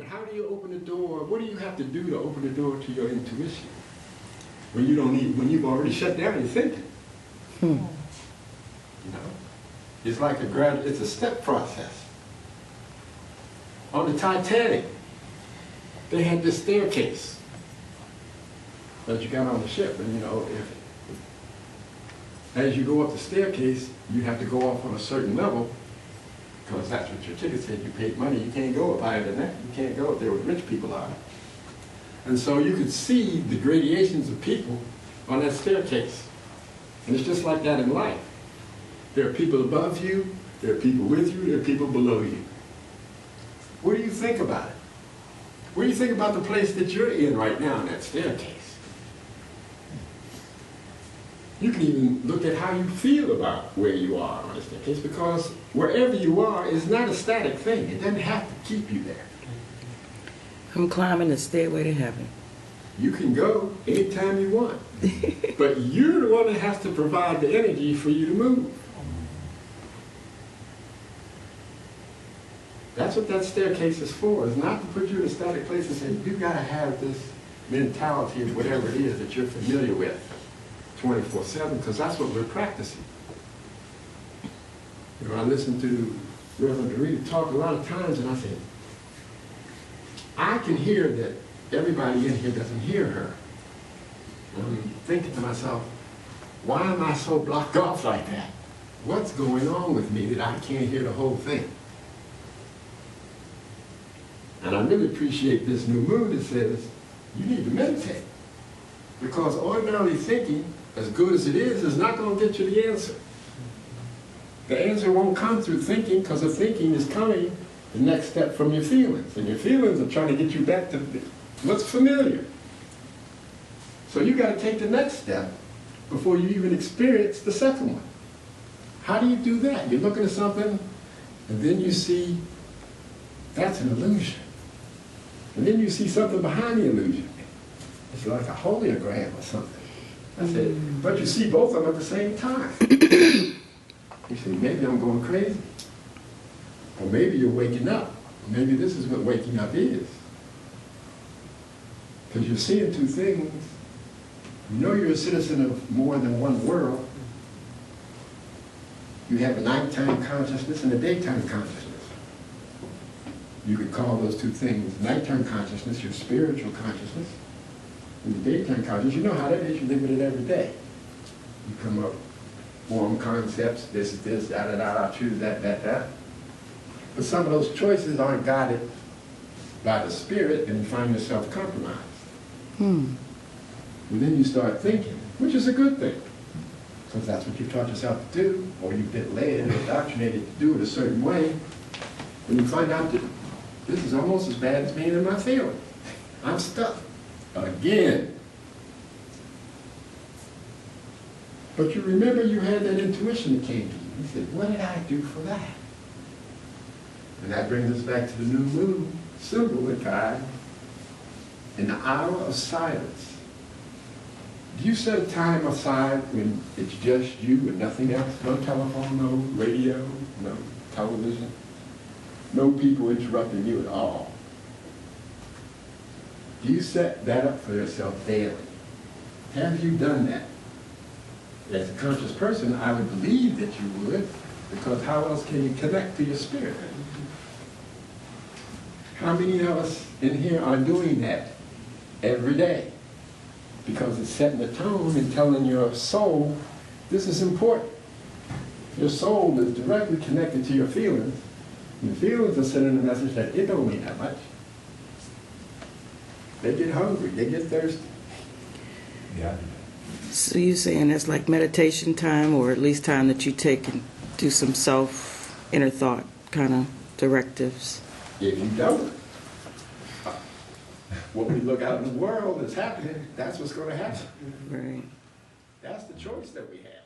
But how do you open the door? What do you have to do to open the door to your intuition? When you don't need, when you've already shut down your thinking. You know? It's like it's a step process. On the Titanic, they had this staircase that you got on the ship, and you know, as you go up the staircase, you have to go off on a certain level, because that's what your ticket said. You paid money, you can't go up higher than that. You can't go up there where rich people are. And so you could see the gradations of people on that staircase. And it's just like that in life. There are people above you, there are people with you, there are people below you. What do you think about it? What do you think about the place that you're in right now in that staircase? You can even look at how you feel about where you are on the staircase, because wherever you are is not a static thing. It doesn't have to keep you there. I'm climbing the stairway to heaven. You can go anytime you want. But you're the one that has to provide the energy for you to move. That's what that staircase is for. It's not to put you in a static place and say, you've got to have this mentality of whatever it is that you're familiar with 24/7, because that's what we're practicing. You know, I listen to Reverend Dorita talk a lot of times, and I say, I can hear that everybody in here doesn't hear her. And I'm thinking to myself, why am I so blocked off like that? What's going on with me that I can't hear the whole thing? And I really appreciate this new moon that says, you need to meditate. Because ordinarily thinking, as good as it is not going to get you the answer. The answer won't come through thinking, because the thinking is coming the next step from your feelings. And your feelings are trying to get you back to what's familiar. So you got to take the next step before you even experience the second one. How do you do that? You're looking at something, and then you see that's an illusion. And then you see something behind the illusion. It's like a hologram or something. I said, but you see both of them at the same time. You say, maybe I'm going crazy. Or maybe you're waking up. Maybe this is what waking up is. Because you're seeing two things. You know you're a citizen of more than one world. You have a nighttime consciousness and a daytime consciousness. You could call those two things nighttime consciousness, your spiritual consciousness, and the daytime consciousness. You know how that is, you live with it every day. You come up, form concepts, this is this, da da da, I choose that, that, that. But some of those choices aren't guided by the spirit, and you find yourself compromised. And then you start thinking, which is a good thing, because that's what you've taught yourself to do, or you've been led and indoctrinated to do it a certain way. And you find out that this is almost as bad as being in my feelings. I'm stuck again. But you remember you had that intuition that came to you. You said, what did I do for that? And that brings us back to the new moon symbol that guide in the hour of silence. Do you set a time aside when it's just you and nothing else? No telephone, no radio, no television, no people interrupting you at all. Do you set that up for yourself daily? Have you done that? As a conscious person, I would believe that you would, because how else can you connect to your spirit? How many of us in here are doing that every day? Because it's setting the tone and telling your soul, this is important. Your soul is directly connected to your feelings. Your feelings are sending a message that it don't mean that much. They get hungry, they get thirsty. Yeah. So you're saying that's like meditation time, or at least time that you take and do some inner thought kind of directives? If you don't, what we look out in the world is happening, that's what's going to happen. Right. That's the choice that we have.